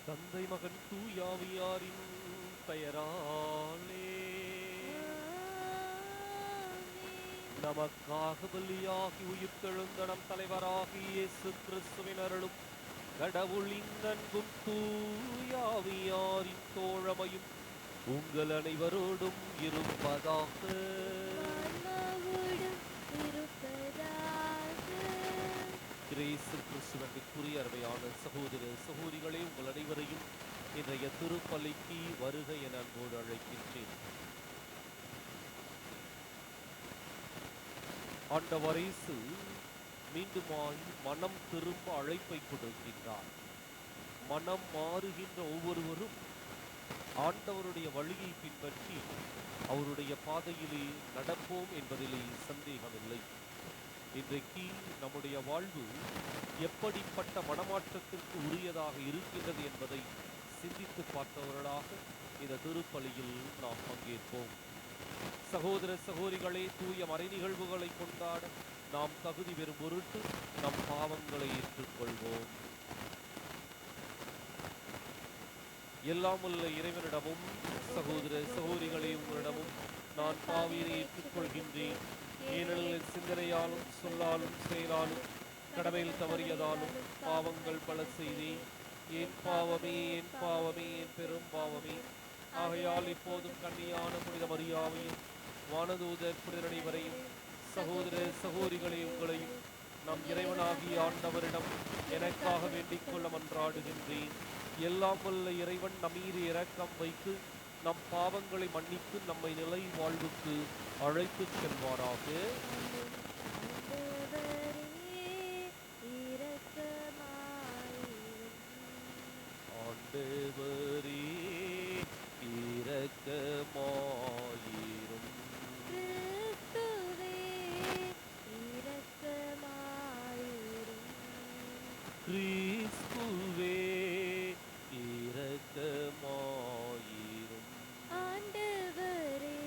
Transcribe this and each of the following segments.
தந்தை மகன் தூயாவியாரின் பெயராலே நமக்காக பலியாகி உயிர்த்தெழுந்த நம் தலைவராகி இயேசு கிறிஸ்துவின் அருளும் கடவுளின் அன்பும் தூயாவியாரின் தோழமையும் உங்கள் அனைவரோடும் இருப்பதாக. இயேசு கிறிஸ்துவிற்குரிய அருமையான சகோதர சகோதரிகளே, உங்கள் அனைவரையும் இன்றைய திருப்பலிக்கு வருக என அன்போடு அழைக்கின்றேன். ஆண்டவர் இயேசு மீண்டுமாய் மனம் திரும்ப அழைப்பை கொடுக்கின்றார். மனம் மாறுகின்ற ஒவ்வொருவரும் ஆண்டவருடைய வழியை பின்பற்றி அவருடைய பாதையிலே நடப்போம் என்பதிலே சந்தேகமில்லை. இன்றைக்கு நம்முடைய வாழ்வு எப்படிப்பட்ட மனமாற்றத்திற்கு உரியதாக இருக்கின்றது என்பதை சிந்தித்து பார்த்தவர்களாக இந்த திருப்பலியில் நாம் பங்கேற்போம். சகோதர சகோதரிகளே, தூய மறை நிகழ்வுகளை கொண்டாட நாம் தகுதி பெறும் பொருட்டு நம் பாவங்களை ஏற்றுக்கொள்வோம். எல்லாம் உள்ள இறைவனிடமும் சகோதர சகோதரிகளே உங்களிடமும் நான் பாவியை ஏற்றுக்கொள்கின்றேன். ஏனெனில் சிந்தனையாலும் சொல்லாலும் செயலாலும் கடமையில் தவறியதாலும் பாவங்கள் பல செய்தேன். என் பாவமே என் பாவமே என் பெரும் பாவமே. ஆகையால் இப்போதும் கன்னியான புனித மரியாவையும் வானதூதர் புனிதர் அனைவரையும் சகோதர சகோதரிகளே உங்களையும் நம் இறைவனாகிய ஆண்டவரிடம் எனக்காக வேண்டிக் கொள்ள மன்றாடுகின்றேன். எல்லாம் வல்ல இறைவன் நம்மீது இரக்கம் வைத்து நம் பாவங்களை மன்னித்து நம்மை நிலை வாழ்வுக்கு அழைத்து செல்வாராக. ஆண்டவரே இரக்கமாயிரும். கிறிஸ்துவே இரக்கமாயிரும். ஆண்டவரே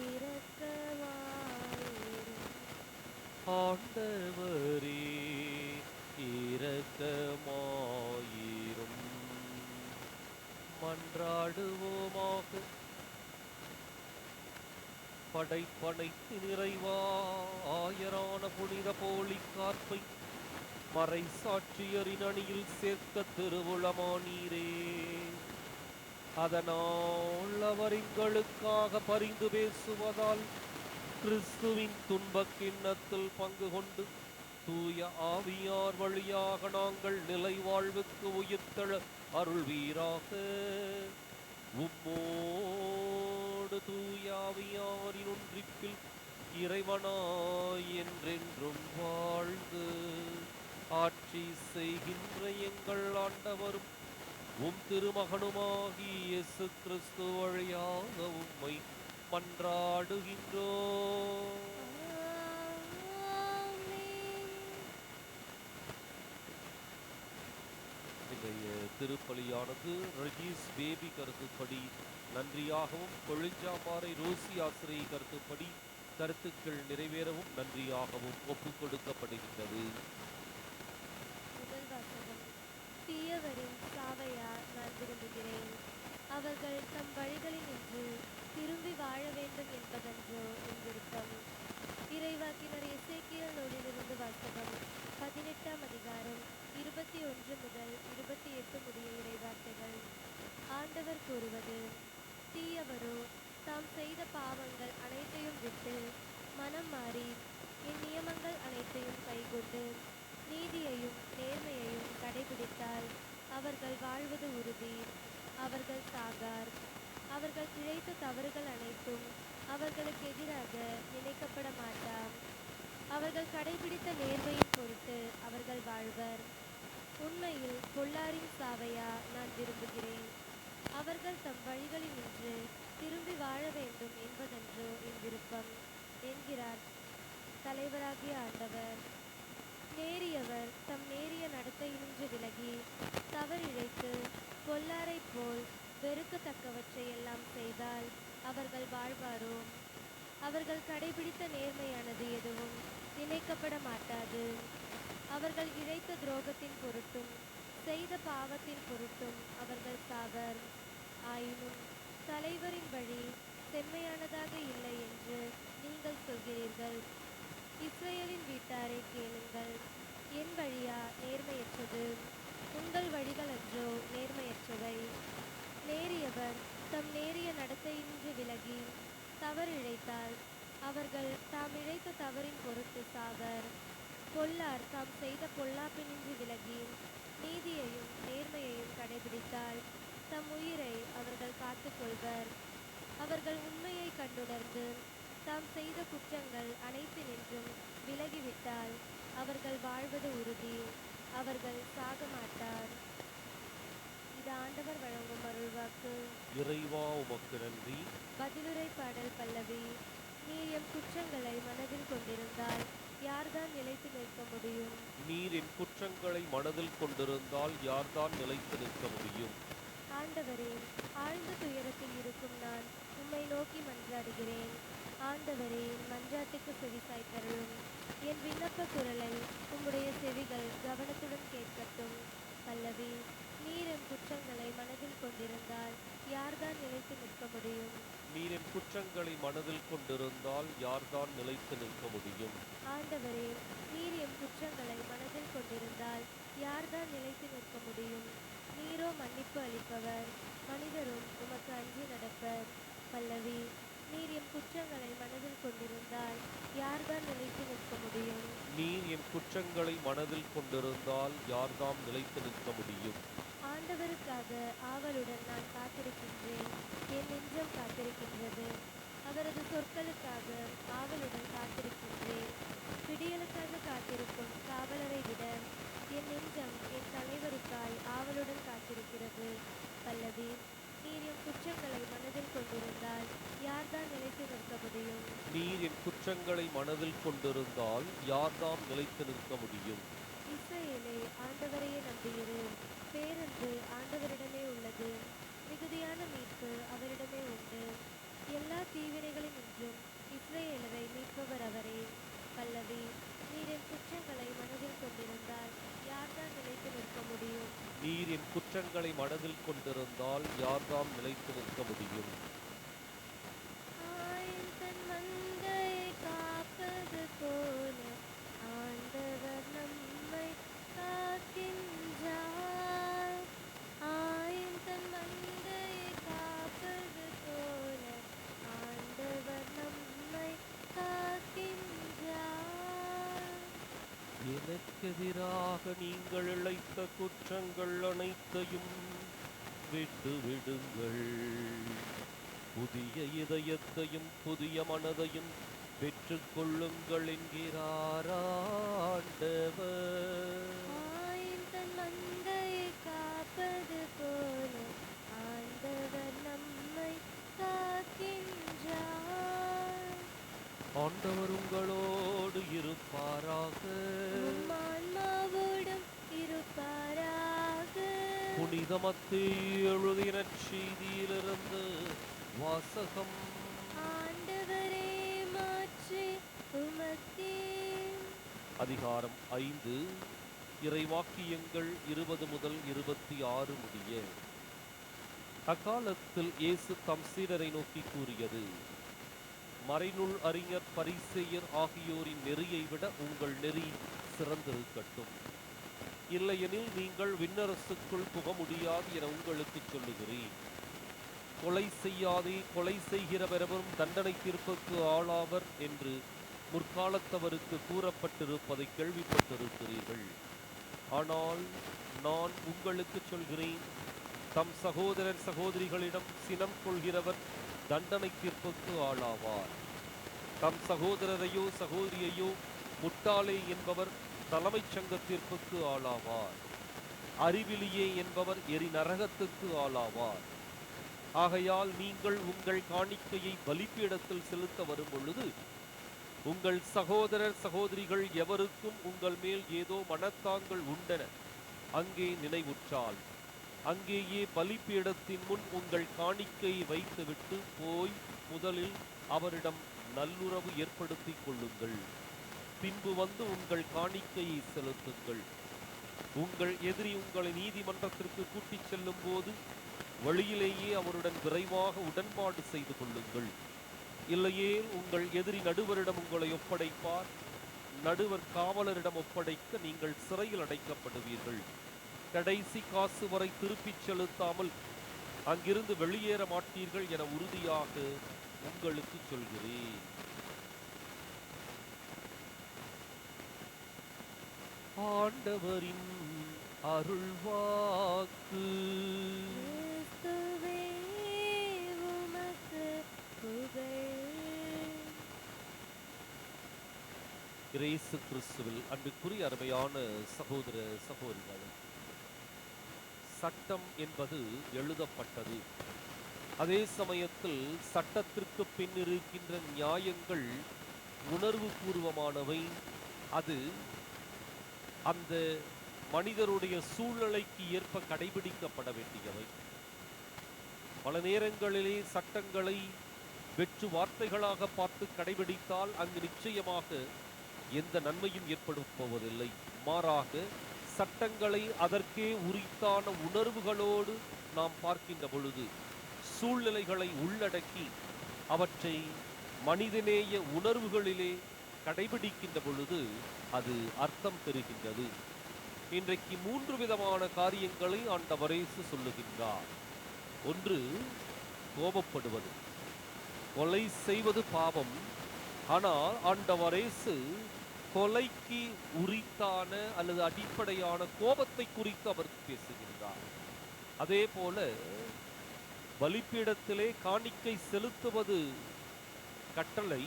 இரக்கமாயிரும். ஆண்டவரே இரக்கமாயிரும். மன்றாடுவோமாக. படைப்படைத்து நிறைவா ஆயரான புனித போலிக்காற்பை மறை சாட்சியரின் அணியில் சேர்க்க திருவுளமானீரே. அதனால் அவர் எங்களுக்காக பரிந்து பேசுவதால் கிறிஸ்துவின் துன்பக் கிண்ணத்தில் பங்கு கொண்டு தூய ஆவியார் வழியாக நாங்கள் நிலை வாழ்வுக்கு உயிர்த்தெழ அருள்வீராக. உம்மோடு தூய ஆவியாரின் ஒன்றிப்பில் இறைவனாய் என்றென்றும் வாழ்ந்து ஆட்சி செய்கின்ற எங்கள் ஆண்டவரும் உம் திருமகனுமாகி இயேசு கிறிஸ்து வழியாக உம்மை மன்றாடுகின்றோம். இன்றைய திருப்பலியானது ரஜீஸ் பேபி கருத்துப்படி நன்றியாகவும், கொழிஞ்சாமாரை ரோசி ஆசிரியை கருத்துப்படி கருத்துக்கள் நிறைவேறவும் நன்றியாகவும் ஒப்புக் கொடுக்கப்படுகின்றது. முதல் வாசகம். தீயவரின் சாவையா நான் விரும்புகிறேன். அவர்கள் தம் வழிகளில் நின்று திரும்பி வாழ வேண்டும் என்பதன்றோ என் விருப்பம். இறைவாக்கினர் எசேக்கியேல் நூலிலிருந்து வாசகம். 18ஆம் அதிகாரம் 21 முதல் 28 முடிய இறைவார்த்தைகள். ஆண்டவர் கூறுவது: தீயவரோ தாம் செய்த பாவங்கள் அனைத்தையும் விட்டு மனம் மாறி என் நியமங்கள் அனைத்தையும் கைக்கொண்டு நீதியையும் நேர்மையையும் கடைபிடித்தால் அவர்கள் வாழ்வது உறுதி. அவர்கள் சாகார். அவர்கள் இழைத்த தவறுகள் அனைத்தும் அவர்களுக்கு எதிராக நினைக்கப்பட மாட்டாம். அவர்கள் கடைபிடித்த நேர்மையின் பொருட்டு அவர்கள் வாழ்வர். உண்மையில் பொல்லாரின் சாவையா நான் விரும்புகிறேன். அவர்கள் தம் வழிகளில் நின்று திரும்பி வாழ வேண்டும் என்பதன்றோ என் விருப்பம் என்கிறார் தலைவராகிய ஆண்டவர். நேரியவர் தம் நேரிய நடத்தையினின்று விலகி தவறிழைத்து பொல்லாரை போல் வெறுக்கத்தக்கவற்றை எல்லாம் செய்தால் அவர்கள் வாழ்வாரோ? அவர்கள் கடைபிடித்த நேர்மையானது எதுவும் நினைக்கப்பட மாட்டாது. அவர்கள் இழைத்த துரோகத்தின் பொருட்டும் செய்த பாவத்தின் பொருட்டும் அவர்கள் சாவர். ஆயினும் தலைவரின் வழி செம்மையானதாக இல்லை என்று நீங்கள் சொல்கிறீர்கள். இஸ்ரவேலின் வீட்டாரை கேளுங்கள். என் வழியா நேர்மையற்றது? உங்கள் வழிகள் அன்றோ நேர்மையற்றவை? நேரியவர் தம் நேரிய நடத்தையின்றி விலகி தவறிழைத்தால் அவர்கள் தாம் இழைத்த தவறின் பொருட்டு சாவர். பொல்லார் தாம் செய்த பொல்லாப்பினின்றி விலகி நீதியையும் நேர்மையையும் கடைபிடித்தால் தம் உயிரை அவர்கள் காத்துக்கொள்வர். அவர்கள் உண்மையை கண்டுணர்ந்து தாம் செய்த குற்றங்கள் அனைத்தினின்றும் விலகிவிட்டால் அவர்கள் வாழ்வது உறுதி, அவர்கள் சாக மாட்டார். இது ஆண்டவர் வழங்கும் அருள்வாக்கு. இறைவா உமக்கு நன்றி. பதிலுரை பாடல் பல்லவி. நீர் எம் குற்றங்களை மனதில் கொண்டிருந்தால் யார்தான் நிலைத்து நிற்க முடியும்? நீர் என் குற்றங்களை மனதில் கொண்டிருந்தால் யார்தான் நிலைத்து நிற்க முடியும்? ஆண்டவரே, ஆழ்ந்த துயரத்தில் இருக்கும் நான் உம்மை நோக்கி மன்றாடுகிறேன். ஆண்டவரே, என் மன்றாட்டுக்கு செவிசாய்த்தருளும். என் விண்ணப்ப குரலை உம்முடைய செவிகள் கவனத்துடன் கேட்கட்டும். பல்லவி. நீர் என் குற்றங்களை மனதில் கொண்டிருந்தால் யார்தான் நிலைத்து நிற்க முடியும்? நீர் என் குற்றங்களை மனதில் கொண்டிருந்தால் யார்தான் நிலைத்து நிற்க முடியும்? ஆண்டவரே, நீர் என் குற்றங்களை மனதில் கொண்டிருந்தால் யார்தான் நிலைத்து நிற்க முடியும்? நீரோ மன்னிப்பு அளிப்பவர், மனிதரும் உமக்கு அஞ்சி நடப்பர். பல்லவி. நீர் என் குற்றங்களை மனதில் கொண்டிருந்தால் யார்தான் நிலைத்து நிற்க முடியும்? நீர் என் குற்றங்களை மனதில் கொண்டிருந்தால் யார்தாம் நிலைத்து நிற்க முடியும்? ஆண்டவருக்காக ஆவலுடன் நான் காத்திருக்கின்றேன். என் நெஞ்சம் காத்திருக்கின்றது. அவரது சொற்களுக்காக ஆவலுடன் காத்திருக்கின்றேன். விடியலுக்காக காத்திருக்கும் காவலரை விட என் நெஞ்சம் என் தலைவருக்காய் ஆவலுடன் காத்திருக்கிறது. பல்லவி. நீர் என் குற்றங்களை மனதில் கொண்டிருந்தால் யார்தான் நிலைத்து நிற்க முடியும்? நீர் என் குற்றங்களை மனதில் கொண்டிருந்தால் யார்தாம் நிலைத்து நிற்க முடியும்? இஸ்ரவேலே, ஆண்டவரையே நம்பியிரு. பேரன்பு ஆண்டவரிடமே உள்ளது. மிகுதியான மீட்பு அவரிடமே உண்டு. எல்லா தீவினைகளினின்றும் இஸ்ரவேலரை மீட்பவர் அவரே. பல்லவி. நீர் என் குற்றங்களை மனதில் கொண்டிருந்தால் யார்தான் நிலைத்து நிற்க முடியும்? நீர் என் குற்றங்களை மனதில் கொண்டிருந்தால் யார்தாம் நிலைத்து நிற்க முடியும்? ஆயன் தன் மந்தையை காப்பது போல ஆண்டவர் நம்மை காக்கின்றார். ஆயன் தன் மந்தையை காப்பது போல ஆண்டவர் நம்மை காக்கின்றார். எனக்கெதிராக நீங்கள் இழைத்த குற்றங்கள் அனைத்தையும் விட்டு விடுங்கள். புதிய இதயத்தையும் புதிய மனதையும் பெற்றுக்கொள்ளுங்கள் என்கிறார் ஆண்டவர். ஆயின் தன் மந்தையை காப்பது போல ஆண்டவர் நம்மை காக்கின்றார். ஆண்டவர் உங்களோடு இருப்பாராக. உம் ஆன்மாவோடும் இருப்பாராக. புனித மத்தேயு எழுதிய நற்செய்தியிலிருந்து வாசகம். ஆண்டவரே, மாற்றி உமக்கே. அதிகாரம் 5, இறைவாக்கியங்கள் 20 முதல் 26 முடிய. அக்காலத்தில் இயேசு தம் சீடரை நோக்கி கூறியது: மறைநூல் அறிஞர் பரிசேயர் ஆகியோரின் நெறியை விட உங்கள் நெறி சிறந்திருக்கட்டும். இல்லையெனில் நீங்கள் விண்ணரசுக்குள் புக முடியாது என உங்களுக்கு சொல்லுகிறேன். கொலை செய்யாதே, கொலை செய்கிறவரும் தண்டனை தீர்ப்புக்கு ஆளாவர் என்று முற்காலத்தவருக்கு கூறப்பட்டிருப்பதை கேள்விப்பட்டிருக்கிறீர்கள். ஆனால் நான் உங்களுக்கு சொல்கிறேன், தம் சகோதரர் சகோதரிகளிடம் சினம் கொள்கிறவர் தண்டனை தீர்ப்புக்கு ஆளாவார். தம் சகோதரரையோ சகோதரியையோ முட்டாளே என்பவர் தலைமைச் சங்க தீர்ப்புக்கு ஆளாவார். அறிவிலியே என்பவர் எரி நரகத்துக்கு ஆளாவார். ஆகையால் நீங்கள் உங்கள் காணிக்கையை பலிபீடத்தில் செலுத்த வரும் பொழுது உங்கள் சகோதரர் சகோதரிகள் எவருக்கும் உங்கள் மேல் ஏதோ மனத்தாங்கள் உண்டென அங்கே நினைவுற்றால் அங்கேயே பலிபீடத்தின் முன் உங்கள் காணிக்கையை வைத்துவிட்டு போய் முதலில் அவரிடம் நல்லுறவு ஏற்படுத்திக் கொள்ளுங்கள். பின்பு வந்து உங்கள் காணிக்கையை செலுத்துங்கள். உங்கள் எதிரி உங்களை நீதிமன்றத்திற்கு கூட்டிச் செல்லும் போது வழியிலேயே அவருடன் விரைவாக உடன்பாடு செய்து கொள்ளுங்கள். இல்லையேல் உங்கள் எதிரி நடுவரிடம் உங்களை ஒப்படைப்பார். நடுவர் காவலரிடம் ஒப்படைக்க நீங்கள் சிறையில் அடைக்கப்படுவீர்கள். கடைசி காசு வரை திருப்பிச் செலுத்தாமல் அங்கிருந்து வெளியேற மாட்டீர்கள் என உறுதியாக உங்களுக்கு சொல்கிறேன். ஆண்டவரின் அருள்வாக்கு. கிறிஸ்துவே உமக்கு புகழ். இயேசு கிறிஸ்துவில் அன்புக்குரிய அருமையான சகோதர சகோதரிகளே, சட்டம் என்பது எழுதப்பட்டது. அதே சமயத்தில் சட்டத்திற்கு பின் இருக்கின்ற நியாயங்கள் உணர்வு பூர்வமானவை. அது அந்த மனிதருடைய சூழ்நிலைக்கு ஏற்ப கடைபிடிக்கப்பட வேண்டியவை. பல நேரங்களிலே சட்டங்களை வெற்று வார்த்தைகளாக பார்த்து கடைபிடித்தால் அங்கு நிச்சயமாக எந்த நன்மையும் ஏற்படும் போவதில்லை. மாறாக சட்டங்களை அதற்கே உரித்தான உணர்வுகளோடு நாம் பார்க்கின்ற பொழுது, சூழ்நிலைகளை உள்ளடக்கி அவற்றை மனிதநேய உணர்வுகளிலே கடைபிடிக்கின்ற பொழுது அது அர்த்தம் பெறுகின்றது. இன்றைக்கு 3 விதமான காரியங்களை ஆண்டவர் இயேசு சொல்லுகின்றார். ஒன்று, கோபப்படுவது. கொலை செய்வது பாவம். ஆனால் ஆண்டவர் இயேசு கொலைக்கு உரித்தான அல்லது அடிப்படையான கோபத்தை குறித்து அவர் பேசுகின்றார். அதே போல பலிபீடத்திலே காணிக்கை செலுத்துவது கட்டளை.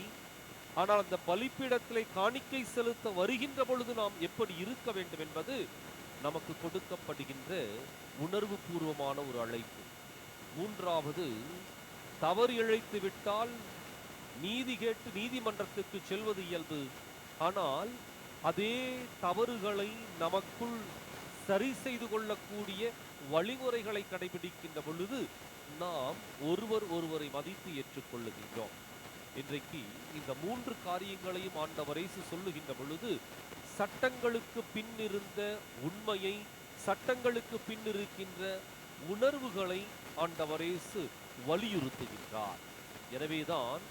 ஆனால் அந்த பலிபீடத்திலே காணிக்கை செலுத்த வருகின்ற பொழுது நாம் எப்படி இருக்க வேண்டும் என்பது நமக்கு கொடுக்கப்படுகின்ற உணர்வு பூர்வமான ஒரு அழைப்பு. மூன்றாவது, தவறு இழைத்து விட்டால் நீதி கேட்டு நீதிமன்றத்துக்கு செல்வது இயல்பு. ஆனால் அதே தவறுகளை நமக்குள் சரி செய்து கொள்ளக்கூடிய வழிமுறைகளை கடைபிடிக்கின்ற பொழுது நாம் ஒருவரை மதித்து ஏற்றுக்கொள்ளுகின்றோம். இன்றைக்கு இந்த 3 காரியங்களையும் ஆண்டவர் இயேசு சொல்லுகின்ற பொழுது, சட்டங்களுக்கு பின் இருந்த உண்மையை, சட்டங்களுக்கு பின் இருக்கின்ற உணர்வுகளை ஆண்டவர் இயேசு வலியுறுத்துகின்றார். எனவேதான்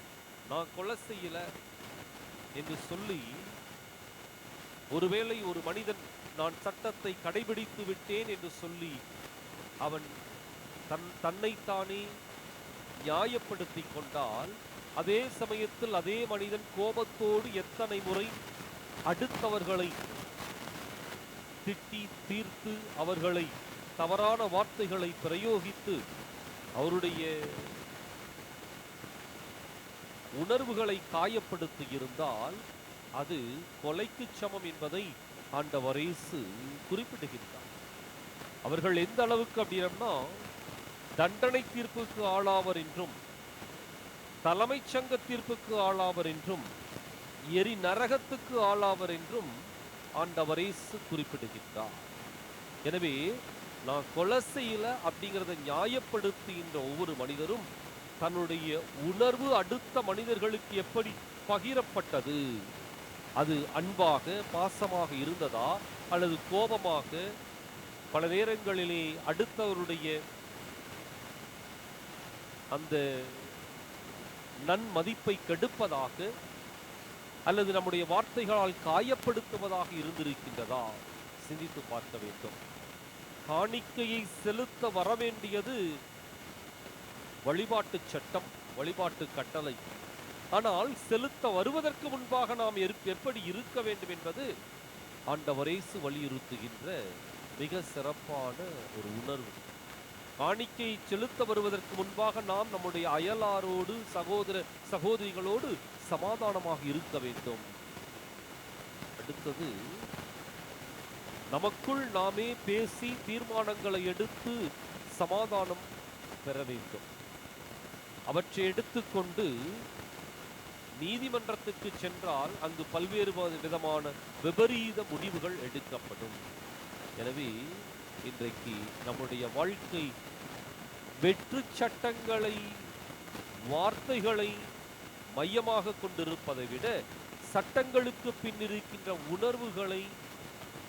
நான் கொலை செய்யல என்று சொல்லி, ஒருவேளை ஒரு மனிதன் நான் சட்டத்தை கடைபிடித்து விட்டேன் என்று சொல்லி அவன் தன்னைத்தானே நியாயப்படுத்தி கொண்டால், அதே சமயத்தில் அதே மனிதன் கோபத்தோடு எத்தனை முறை அடுத்தவர்களை திட்டி தீர்த்து அவர்களை தவறான வார்த்தைகளை பிரயோகித்து அவருடைய உணர்வுகளை காயப்படுத்தி இருந்தால் அது கொலைக்கு சமம் என்பதை ஆண்டவர் இயேசு குறிப்பிடுகின்றார். அவர்கள் எந்த அளவுக்கு அப்படின்னா, தண்டனை தீர்ப்புக்கு ஆளாவர் என்றும், தலைமைச் சங்க தீர்ப்புக்கு ஆளாவர் என்றும், எரி நரகத்துக்கு ஆளாவர் என்றும் ஆண்டவர் இயேசு குறிப்பிடுகின்றார். எனவே நான் கொலை செய்யல அப்படிங்கிறத நியாயப்படுத்துகின்ற ஒவ்வொரு மனிதரும் தன்னுடைய உணர்வு அடுத்த மனிதர்களுக்கு எப்படி பகிரப்பட்டது, அது அன்பாக பாசமாக இருந்ததா அல்லது கோபமாக, பல நேரங்களிலே அடுத்தவருடைய அந்த நன்மதிப்பை கெடுப்பதாக அல்லது நம்முடைய வார்த்தைகளால் காயப்படுத்துவதாக இருந்திருக்கின்றதா சிந்தித்து பார்க்க வேண்டும். காணிக்கையை செலுத்த வரவேண்டியது வழிபாட்டு சட்டம், வழிபாட்டு கட்டளை. ஆனால் செலுத்த வருவதற்கு முன்பாக நாம் எப்படி இருக்க வேண்டும் என்பது ஆண்டவர் இயேசு வலியுறுத்துகின்ற மிக சிறப்பான ஒரு உணர்வு. காணிக்கை செலுத்த வருவதற்கு முன்பாக நாம் நம்முடைய அயலாரோடு, சகோதர சகோதரிகளோடு சமாதானமாக இருக்க வேண்டும். அடுத்தது, நமக்குள் நாமே பேசி தீர்மானங்களை எடுத்து சமாதானம் பெற வேண்டும். அவற்றை எடுத்துக்கொண்டு நீதிமன்றத்துக்கு சென்றால் அங்கு பல்வேறு விதமான விபரீத முடிவுகள் எடுக்கப்படும். எனவே இன்றைக்கு நம்முடைய வாழ்க்கை வெற்று சட்டங்களை, வார்த்தைகளை மையமாக கொண்டிருப்பதை விட சட்டங்களுக்கு பின் இருக்கின்ற உணர்வுகளை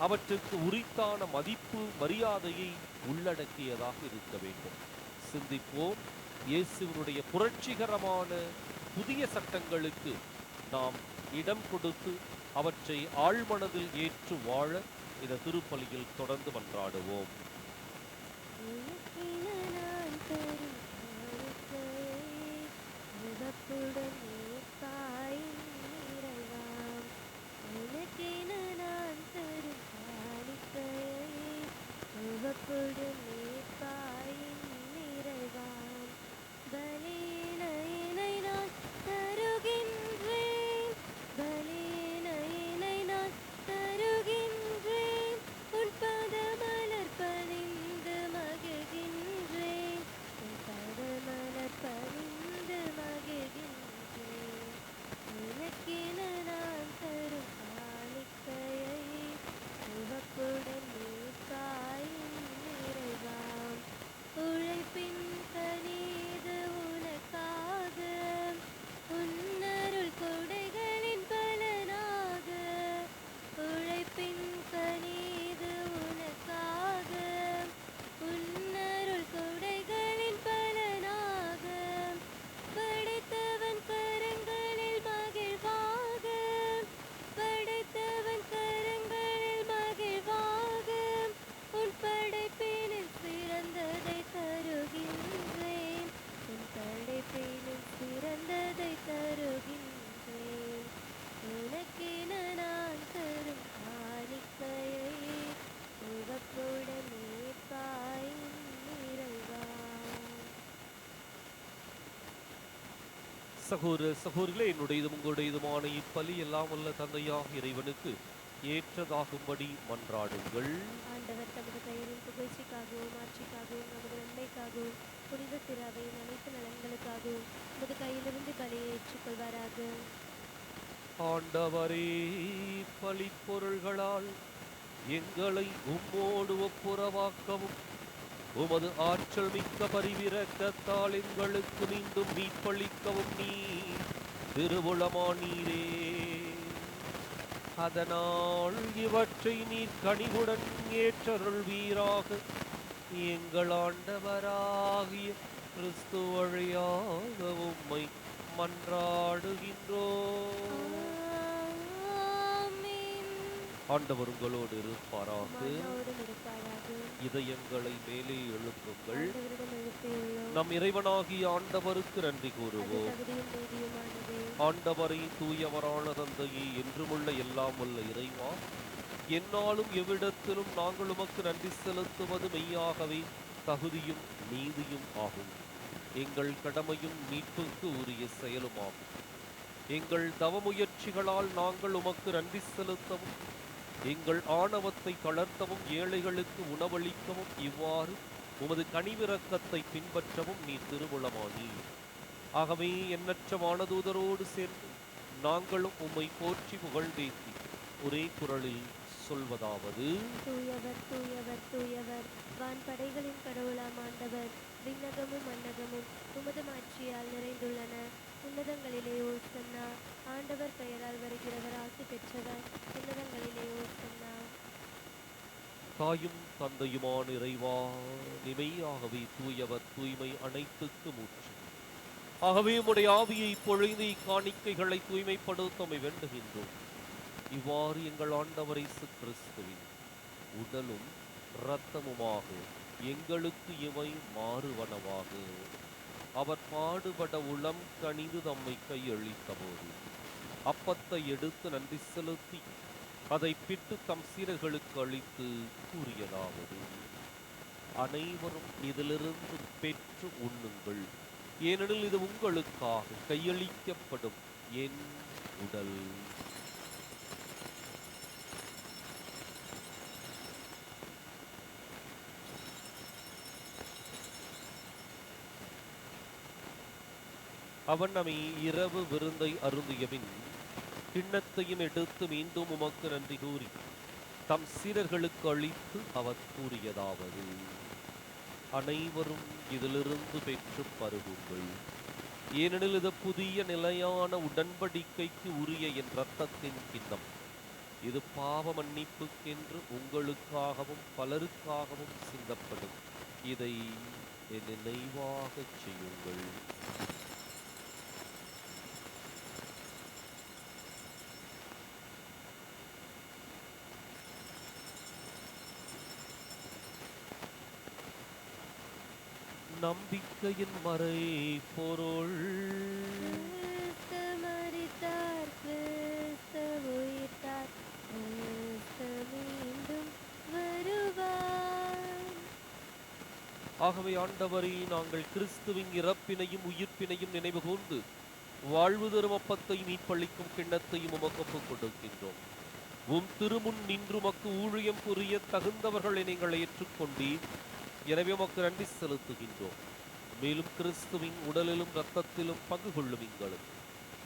அவற்றுக்கு உரித்தான மதிப்பு மரியாதையை உள்ளடக்கியதாக இருக்க வேண்டும். சிந்திப்போம். இயேசுவினுடைய புரட்சிகரமான புதிய சட்டங்களுக்கு நாம் இடம் கொடுத்து அவற்றை ஆழ்மனதில் ஏற்று வாழ இந்த திருப்பலியில் தொடர்ந்து மன்றாடுவோம். சகோதர சகோதரிகளே, என்னுடையதும் உங்களுடையதுமான இப்பலி எல்லாம் வல்ல தந்தையாக இறைவனுக்கு ஏற்றதாகும்படி மன்றாடுங்கள். ஆண்டவர் தமது பெயரின் புகழ்ச்சிக்காகவும் ஆட்சிக்காகவும் நமது நன்மைக்காகவும் புனித திராவையின் அனைத்து நலன்களுக்காகவும் நமது கையிலிருந்து பலியை ஏற்றுக்கொள்வாராக. ஆண்டவரே, பலிப்பொருள்களால் எங்களை உம்மோடு ஒப்புரவாக்கவும் உமது ஆற்றல் மிக்க பரிவிரக்கத்தால் எங்களுக்கு மீண்டும் மீட்பளிக்கவும் நீ திருவுளமானீரே. அதனால் இவற்றை நீர் கனிவுடன் ஏற்றருள்வீராக. எங்கள் ஆண்டவராகிய கிறிஸ்து வழியாக உம்மை மன்றாடுகின்றோம். ஆண்டவர் உங்களோடு இருப்பாராக. இதயங்களை மேலே எழுப்புங்கள். நம் இறைவனாகிய ஆண்டவருக்கு நன்றி கூறுவோம். ஆண்டவரை தூயவரான தந்தையே, என்றுமுள்ள எல்லாம் வல்ல இறைவா, எந்நாளும் எவ்விடத்திலும் நாங்கள் உமக்கு நன்றி செலுத்துவது மெய்யாகவே தகுதியும் நீதியும் ஆகும். எங்கள் கடமையும் மீட்புக்கு உரிய செயலுமாகும். எங்கள் தவமுயற்சிகளால் நாங்கள் உமக்கு நன்றி செலுத்தவும் எங்கள் ஆணவத்தை தளர்த்தவும் ஏழைகளுக்கு உணவளிக்கவும் இவ்வாறு உமது கனிவிரக்கத்தை பின்பற்றவும் நீ திருவுளமானீர். ஆகவே எண்ணற்ற வானதூதரோடு சேர்ந்து நாங்களும் உம்மை போற்றி புகழ்ந்தேத்தி ஒரே குரலில் சொல்வதாவது: தூயவர் தூயவர் தூயவர், வான்படைகளின் கடவுளாம் ஆண்டவர். விண்ணகமும் மன்னகமும் உமது மாட்சியால் நிறைந்துள்ளன. உன்னதங்களிலே ஓசன்னா. ஆண்டவர் பெயரால் வருகிறவர் ஆசி பெற்றவர். உன்னதங்களிலே ஓசன்னா. தாயும் தந்தையுமான இறைவா, நிமையாகவே தூயவர், தூய்மை அனைத்துக்கு மூச்சு. ஆகவே உம்முடைய ஆவியை பொழிந்து இக்காணிக்கைகளை தூய்மைப்படுத்த வேண்டுகின்றோம். இவ்வாறு எங்கள் ஆண்டவர் இயேசு கிறிஸ்துவின் உடலும் இரத்தமுமாக எங்களுக்கு இவை மாறுவனவாக. அவர் பாடுபட உளம் கனிந்து தம்மை கையளித்த போது அப்பத்தை எடுத்து நன்றி செலுத்தி அதை பிட்டு தம் சீடர்களுக்கு அளித்து கூறியதாவது: அனைவரும் இதிலிருந்து பெற்று உண்ணுங்கள், ஏனெனில் இது உங்களுக்காக கையளிக்கப்படும் என் உடல். அவன் நம்மை இரவு விருந்தை அருந்தியபின் கிண்ணத்தையும் எடுத்து மீண்டும் உமக்கு நன்றி கூறி தம் சீடர்களுக்கு அளித்து அவர் கூறியதாவது: அனைவரும் இதிலிருந்து பெற்று பருகுங்கள், ஏனெனில் இது புதிய நிலையான உடன்படிக்கைக்கு உரிய என் இரத்தத்தின் கிண்ணம். இது பாவ மன்னிப்புக்கென்று உங்களுக்காகவும் பலருக்காகவும் சிந்தப்படும். இதை என் நினைவாகச் செய்யுங்கள். நம்பிக்கையின் மறை பொருள். கிறிஸ்து மரித்தார், கிறிஸ்து உயிர்த்தார், கிறிஸ்து மீண்டும் வருவார். ஆகவே ஆண்டவரே, நாங்கள் கிறிஸ்துவின் இறப்பினையும் உயிர்ப்பினையும் நினைவு கூர்ந்து வாழ்வு தரும் அப்பத்தை மீட்பளிக்கும் கிண்ணத்தையும் உமக்கு ஒப்புக் கொடுக்கின்றோம். உம் திருமுன் நின்று உமக்கு ஊழியம் புரிய தகுந்தவர்களை நீங்கள் ஏற்றுக்கொண்டீர். எனவே உமக்கு நன்றி செலுத்துகின்றோம். மேலும் கிறிஸ்துவின் உடலிலும் இரத்தத்திலும் பங்கு கொள்ளும் எங்களுக்கு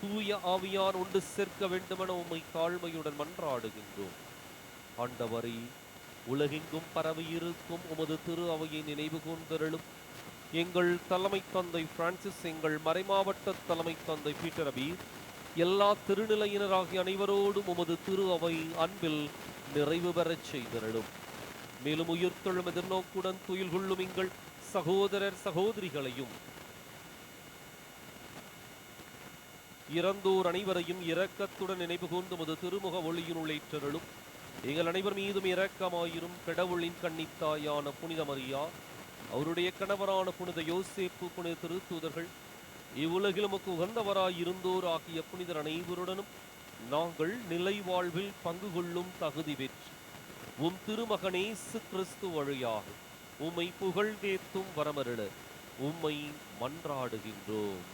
தூய ஆவியார் ஒன்று சேர்க்க வேண்டுமென உம்மை தாழ்மையுடன் மன்றாடுகின்றோம். ஆண்டவரே, உலகெங்கும் பரவி இருக்கும் உமது திரு அவையை நினைவு கூர்ந்தருளும். எங்கள் தலைமை தந்தை பிரான்சிஸ், எங்கள் மறைமாவட்ட தலைமை தந்தை பீட்டர் அபீர், எல்லா திருநிலையினராகிய அனைவரோடும் உமது திரு அவை அன்பில் நிறைவு பெறச் செய்தருளும். மேலும் உயிர்த்தெழும் எதிர்நோக்குடன் துயில் கொள்ளும் எங்கள் சகோதரர் சகோதரிகளையும் இறந்தோர் அனைவரையும் இரக்கத்துடன் நினைவு கூர்ந்து உமது திருமுக ஒளியினுள் ஏற்றருளும். எங்கள் அனைவர் மீதும் இரக்கமாயிரும். கடவுளின் கன்னித்தாயான புனித மரியா, அவருடைய கணவரான புனித யோசேப்பு, புனித திருத்தூதர்கள், இவ்வுலகில் உமக்கு உகந்தவராய் இருந்தோர் ஆகிய புனிதர் அனைவருடனும் நாங்கள் நிலை வாழ்வில் பங்கு கொள்ளும் தகுதி பெற்று உம் திருமகனே இயேசு கிறிஸ்து வழியாக உம்மை புகழ்ந்தேத்தும் வரமருள உம்மை மன்றாடுகின்றோம்.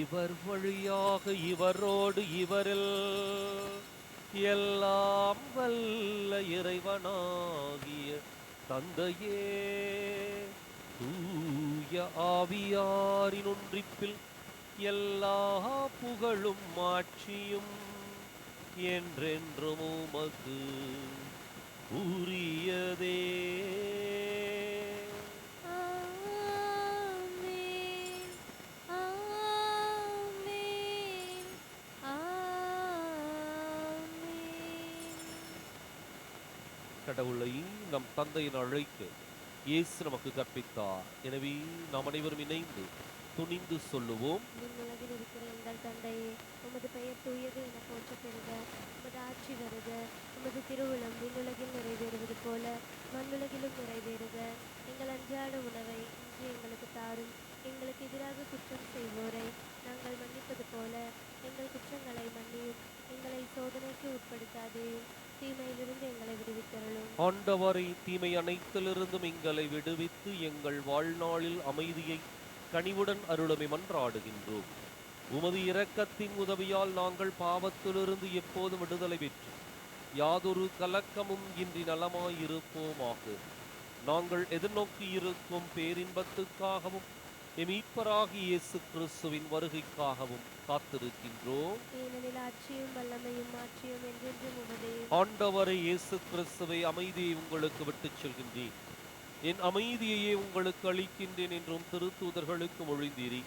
இவர் வழியாக இவரோடு இவரில் எல்லாம் வல்ல இறைவனாகிய தந்தையே, தூய ஆவியாரின் ஒன்றிப்பில் எல்லா புகழும் மாட்சியும் என்றென்றும் உமக்கு உரியதே. ஆமென், ஆமென், ஆமென். கடவுளை நம் தந்தையின் அழைக்க இயேசு நமக்கு கற்பித்தார். எனவே நாம் அனைவரும் இணைந்து துணிந்து சொல்லுவோம். விண்ணுலகில் இருக்கிற எங்கள் தந்தையே, உமது பெயர் தூயது என போற்றப் பெறுக. உமது ஆட்சி வருக. உமது திருவுளம் விண்ணுலகில் நிறைவேறுவது போல மண்ணுலகிலும் நிறைவேறுக. எங்கள் அன்றாட உணவை இன்று எங்களுக்கு தாரும். எங்களுக்கு எதிராக குற்றம் செய்வோரை நாங்கள் மன்னிப்பது போல எங்கள் குற்றங்களை மன்னியும். எங்களை சோதனைக்கு உட்படுத்தாதேயும், தீமையிலிருந்து எங்களை விடுவித்தருளும். ஆண்டவரை, தீமை அனைத்திலிருந்தும் எங்களை விடுவித்து எங்கள் வாழ்நாளில் அமைதியை கனிவுடன் அருளுமை மன்றாடுகின்றோம். உமது இரக்கத்தின் உதவியால் நாங்கள் பாவத்திலிருந்து எப்போதும் விடுதலை பெற்று யாதொரு கலக்கமும் இன்றி நலமாயிருப்போமாக. நாங்கள் எதிர்நோக்கி இருக்கும் பேரின்பத்துக்காகவும் மீட்பராகிய இயேசு கிறிஸ்துவின் வருகைக்காகவும் காத்திருக்கின்றோம். ஏனெனில் ஆட்சியும் வல்லமையும் மாட்சியும் என்றென்றும் உமதே. ஆண்டவரை இயேசு கிறிஸ்துவை, அமைதியை உங்களுக்கு விட்டுச் செல்கின்றேன், என் அமைதியையே உங்களுக்கு அளிக்கின்றேன் என்றும் திருத்தூதர்களுக்கு மொழிந்தீரி.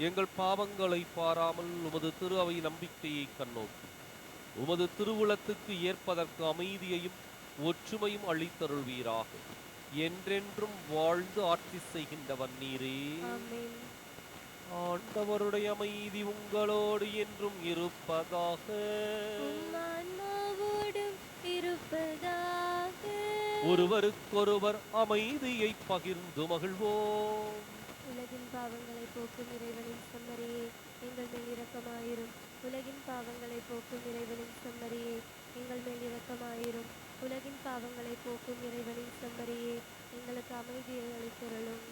எங்கள் பாவங்களை பாராமல் உமது திரு அவை நம்பிக்கையை கண்ணோக்கி உமது திருவுளத்துக்கு ஏற்பதற்கு அமைதியையும் ஒற்றுமையும் அளித்தருள்வீராக. என்றென்றும் வாழ்ந்து ஆட்சி செய்கின்றவர் நீரே. ஆமென். ஆண்டவருடைய அமைதி உங்களோடு என்றும் இருப்பதாக. உம் ஆன்மாவோடும் இருப்பதாக. ஒருவருக்கொருவர் அமைதியை பகிர்ந்து மகிழ்வோம். உலகின் பாவங்களை போக்கும் இறைவனின் செம்மறியே, எங்கள் மேல் இரக்கமாயிரும். உலகின் பாவங்களை போக்கும் இறைவனின் செம்மறியே, எங்கள் மேல் இரக்கமாயிரும். உலகின் பாவங்களை போக்கும் இறைவனின் செம்மறியே, எங்களுக்கு அமைதியை அளித்தருளும்.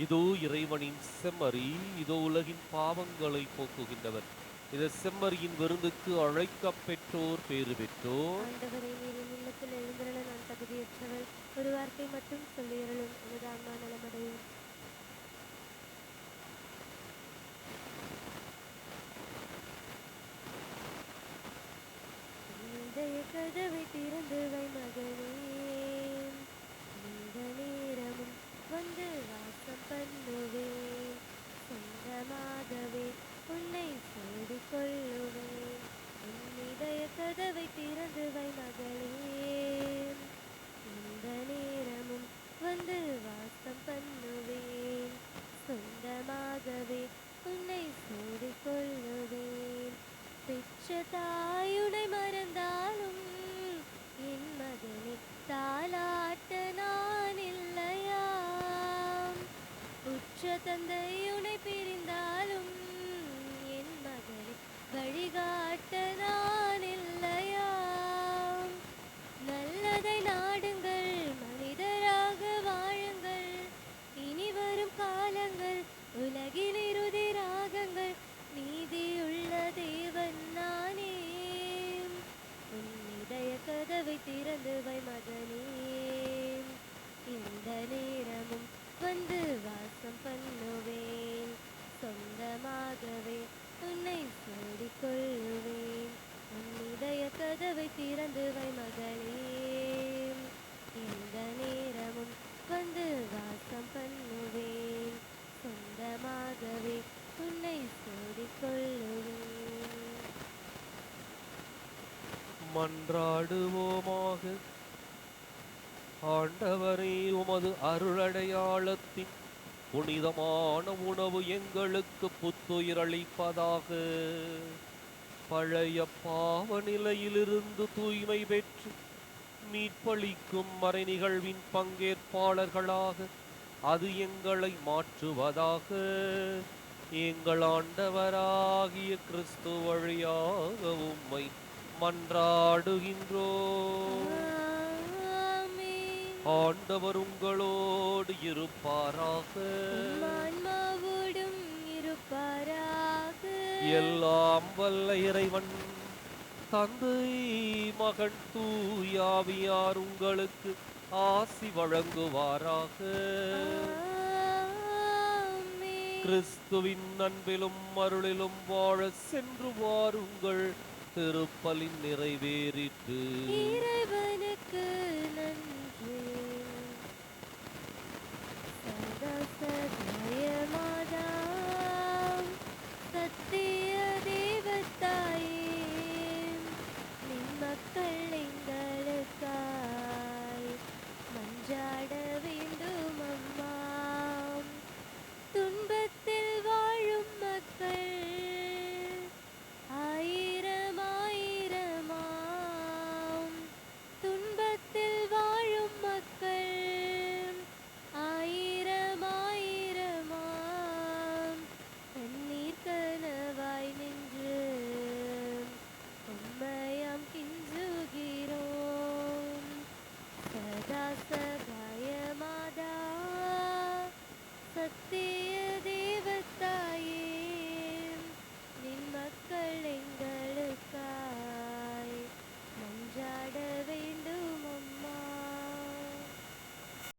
இதோ இறைவனின் செம்மறி, இதோ உலகின் பாவங்களை போக்குகின்றவர். இந்த செம்மறியின் விருந்துக்கு அழைக்கப் பெற்றோர் பேறு பெற்றோர். ஆண்டவரை, நீர் என் இல்லத்தில் எழுந்திருள நான் தகுதியற்றவள். ஒரு வார்த்தை மட்டும் சொல்லியருளும், எனது ஆன்மா நலமடையும். இதய கதவை திறந்து வை மகளே, இந்த நேரமும் வந்து வாசம் பண்ணுவேன். சொந்தமாகவே உன்னை சூடிக்கொள்ளுவேன். உன் இதய கதவை திறந்து வை மகளே, இந்த நேரமும் வந்து வாசம் பண்ணுவேன். சொந்தமாகவே உன்னை சூடிக்கொள்ளுவேன். பெற்ற தாயுனை மறந்தாலும் என் மகனை தாலாட்ட நான் இல்லையாம். உற்ற தந்தையுனை பிரிந்தாலும் என் மகனை வழிகாட்ட நான் இல்லையாம். நல்லதை நாடுங்கள், மனிதராக வாழுங்கள். இனி வரும் காலங்கள் உலகின் இறுதி ராகங்கள். நீதியுள்ள தேவன் நானே. உன் இதய கதவை திறந்து வை மகனே, இந்த நேரமும் வந்து வாசம் பண்ணுவேன். சொந்தமாகவே உன்னை சூடிக்கொள்ளுவேன். உன் இதய கதவை திறந்து வை மகளே, இந்த நேரமும் வந்து வாசம் பண்ணுவேன். சொந்தமாகவே உன்னை சூடிக்கொள்ளுவேன். மன்றாடுவோமாக. ஆண்டவரே, உமது அருளடையாளத்தின் புனிதமான உணவு எங்களுக்கு புத்துயிரளிப்பதாக. பழைய பாவ நிலையிலிருந்து தூய்மை பெற்று மீட்பளிக்கும் மறை நிகழ்வின் பங்கேற்பாளர்களாக அது எங்களை மாற்றுவதாக. எங்கள் ஆண்டவராகிய கிறிஸ்து வழியாக உம்மை மன்றாடுகின்றோம். ஆமென். ஆண்டவர் உங்களோடு இருப்பாராக. உம் ஆன்மாவோடும் இருப்பாராக. எல்லாம் வல்ல இறைவன் தந்தை, மகன், தூயாவியார் உங்களுக்கு ஆசி வழங்குவாராக. ஆமென். கிறிஸ்துவின் அன்பிலும் அருளிலும் வாழ சென்று வாருங்கள். திருப்பலின் நிறைவேறிற்று. இறைவனுக்கு நன்றி. சதா